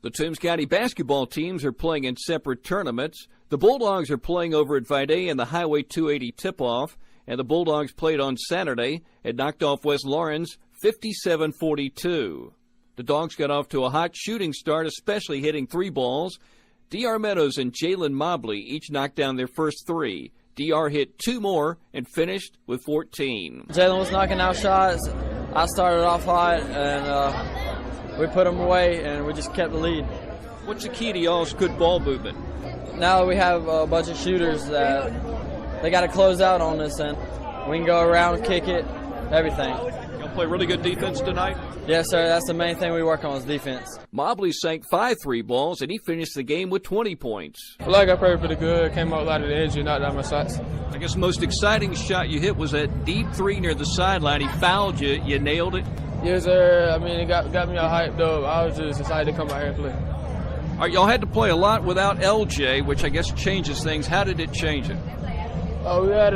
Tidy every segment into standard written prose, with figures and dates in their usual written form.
The Toombs County basketball teams are playing in separate tournaments. The Bulldogs are playing over at Vidae in the Highway 280 tip-off, and the Bulldogs played on Saturday and knocked off West Lawrence 57-42. The Dogs got off to a hot shooting start, especially hitting three balls. D.R. Meadows and Jalen Mobley each knocked down their first three. D.R. hit two more and finished with 14. Jalen was knocking out shots. I started off hot, and we put them away, and we just kept the lead. What's the key to y'all's good ball movement? Now we have a bunch of shooters that they got to close out on us, and we can go around, kick it, everything. Y'all play really good defense tonight? Yes, sir. That's the main thing we work on is defense. Mobley sank 5 3 balls, and he finished the game with 20 points. I feel like I played pretty good. Came out a lot of the edge and knocked down my shots. I guess the most exciting shot you hit was that deep three near the sideline. He fouled you. You nailed it. Yes, sir. I mean, it got me all hyped up. I was just excited to come out here and play. All right, y'all had to play a lot without LJ, which I guess changes things. How did it change it? We had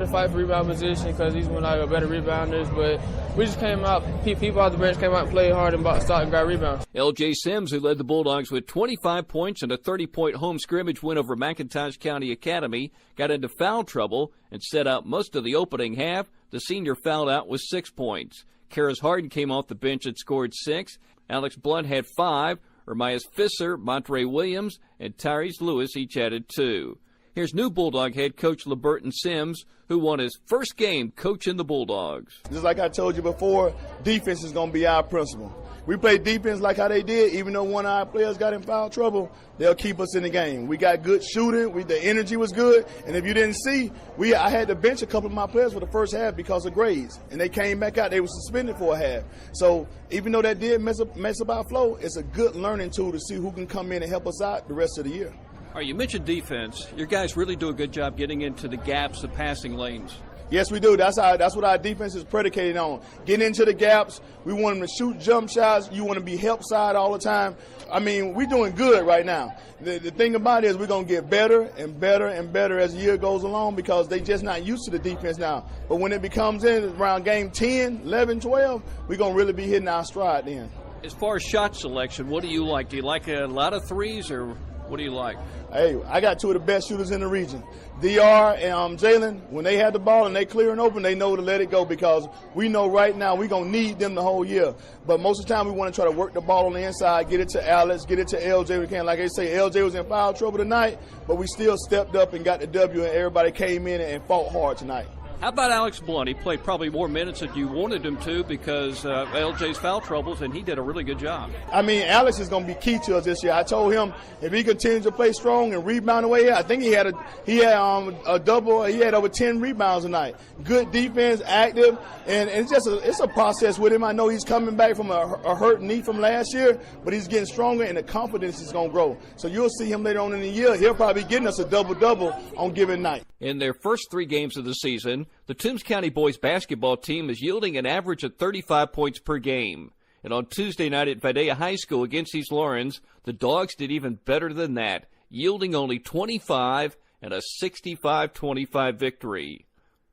to fight for rebound position because he's one of our better rebounders, but we just came out, people off the bench came out and played hard and stopped and got rebounds. LJ Sims, who led the Bulldogs with 25 points and a 30-point home scrimmage win over McIntosh County Academy, got into foul trouble and set out most of the opening half. The senior fouled out with 6 points. Karis Harden came off the bench and scored 6. Alex Blunt had 5. Ermias Fisser, Montre Williams, and Tyrese Lewis each added 2. Here's new Bulldog head coach LeBurton Sims, who won his first game coaching the Bulldogs. Just like I told you before, defense is going to be our principle. We play defense like how they did. Even though one of our players got in foul trouble, they'll keep us in the game. We got good shooting. The energy was good. And if you didn't see, I had to bench a couple of my players for the first half because of grades. And they came back out. They were suspended for a half. So even though that did mess up our flow, it's a good learning tool to see who can come in and help us out the rest of the year. All right, you mentioned defense. Your guys really do a good job getting into the gaps, the passing lanes. Yes, we do. That's what our defense is predicated on. Getting into the gaps. We want them to shoot jump shots. You want to be help side all the time. I mean, we're doing good right now. The thing about it is we're going to get better and better and better as the year goes along because they're just not used to the defense now. But when it becomes in around game 10, 11, 12, we're going to really be hitting our stride then. As far as shot selection, what do you like? Do you like a lot of threes or what do you like? Hey, I got two of the best shooters in the region. DR and Jalen, when they have the ball and they clear and open, they know to let it go because we know right now we're going to need them the whole year. But most of the time we want to try to work the ball on the inside, get it to Alex, get it to LJ. We can. Like I say, LJ was in foul trouble tonight, but we still stepped up and got the W, and everybody came in and fought hard tonight. How about Alex Blunt? He played probably more minutes than you wanted him to because LJ's foul troubles, and he did a really good job. I mean, Alex is going to be key to us this year. I told him if he continues to play strong and rebound away, I think he had a double. He had over 10 rebounds tonight. Good defense, active, and it's a process with him. I know he's coming back from a hurt knee from last year, but he's getting stronger, and the confidence is going to grow. So you'll see him later on in the year. He'll probably be getting us a double-double on given night. In their first 3 games of the season, the Toombs County boys basketball team is yielding an average of 35 points per game. And on Tuesday night at Vidae High School against East Lawrence, the Dogs did even better than that, yielding only 25 and a 65-25 victory.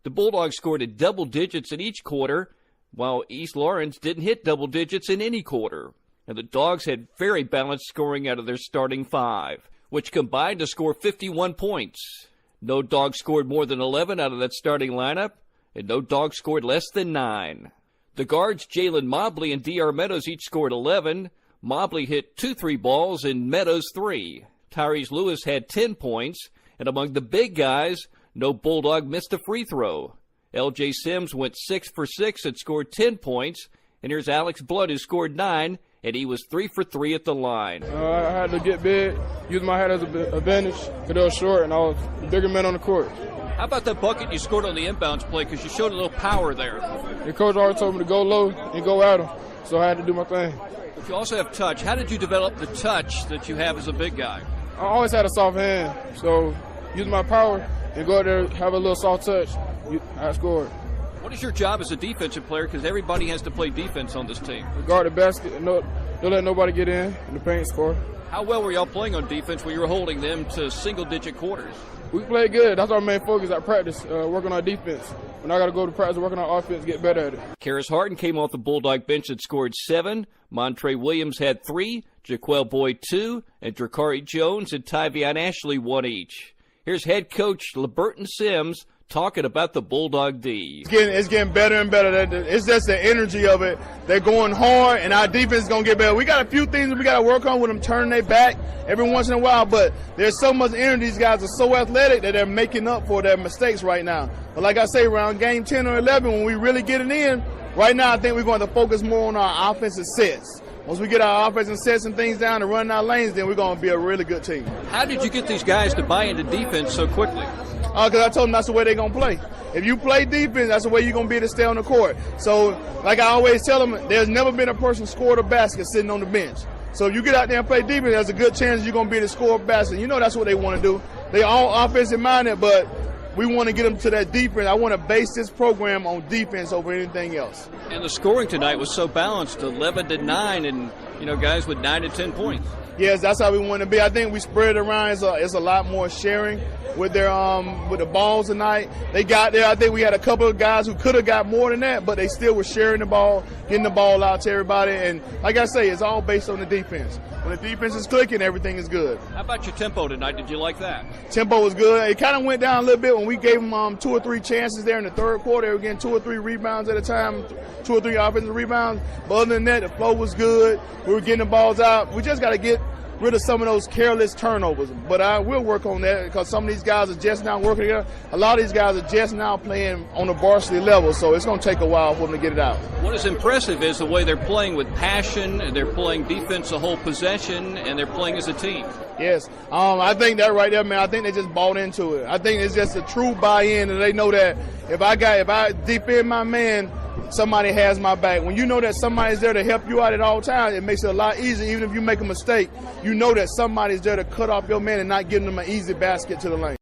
The Bulldogs scored in double digits in each quarter, while East Lawrence didn't hit double digits in any quarter. And the Dogs had very balanced scoring out of their starting 5, which combined to score 51 points. No dog scored more than 11 out of that starting lineup, and no dog scored less than 9. The guards Jalen Mobley and D.R. Meadows each scored 11. Mobley hit 2 3 balls and Meadows 3. Tyrese Lewis had 10 points, and among the big guys, no Bulldog missed a free throw. L.J. Sims went 6 for 6 and scored 10 points, and here's Alex Blood who scored 9, and he was 3 for 3 at the line. I had to get big, use my head as an advantage because they were short, and I was the bigger man on the court. How about that bucket you scored on the inbounds play because you showed a little power there? The coach already told me to go low and go at him, so I had to do my thing. But you also have touch. How did you develop the touch that you have as a big guy? I always had a soft hand, so use my power and go out there have a little soft touch. I scored. What is your job as a defensive player? Because everybody has to play defense on this team. Guard the basket, and don't let nobody get in the paint score. How well were y'all playing on defense when you were holding them to single-digit quarters? We played good. That's our main focus at practice, working on defense. when I got to go to practice, working on offense, get better at it. Karis Harden came off the Bulldog bench and scored 7. Montre Williams had 3, Jaquel Boyd 2, and Drakari Jones and Tyvion Ashley 1 each. Here's head coach LeBurton Sims talking about the Bulldog D. It's getting better and better. It's just the energy of it. They're going hard, and our defense is going to get better. We got a few things we got to work on with them turning their back every once in a while, but there's so much energy. These guys are so athletic that they're making up for their mistakes right now. But like I say, around game 10 or 11, when we really get it in, right now I think we're going to focus more on our offensive sets. Once we get our offensive sets and things down and running our lanes, then we're going to be a really good team. How did you get these guys to buy into defense so quickly? Because I told them that's the way they're going to play. If you play defense, that's the way you're going to be able to stay on the court. So, like I always tell them, there's never been a person scored a basket sitting on the bench. So if you get out there and play defense, there's a good chance you're going to be able to score a basket. You know that's what they want to do. They're all offensive minded, but we want to get them to that defense. I want to base this program on defense over anything else. And the scoring tonight was so balanced, 11-9, and guys with 9 to 10 points. Yes, that's how we want to be. I think we spread it around. It's a lot more sharing with their with the balls tonight. They got there. I think we had a couple of guys who could have got more than that, but they still were sharing the ball, getting the ball out to everybody. And like I say, it's all based on the defense. When the defense is clicking, everything is good. How about your tempo tonight? Did you like that? Tempo was good. It kind of went down a little bit when we gave them 2 or 3 chances there in the third quarter. They were getting 2 or 3 rebounds at a time, 2 or 3 offensive rebounds. But other than that, the flow was good. We were getting the balls out. We just got to get rid of some of those careless turnovers. But I will work on that because some of these guys are just now working together. A lot of these guys are just now playing on the varsity level, so it's going to take a while for them to get it out. What is impressive is the way they're playing with passion, and they're playing defense the whole possession, and they're playing as a team. Yes, I think that right there, man. I think they just bought into it. I think it's just a true buy-in, and they know that if I defend my man, somebody has my back. When you know that somebody's there to help you out at all times, it makes it a lot easier. Even if you make a mistake, you know that somebody's there to cut off your man and not give them an easy basket to the lane.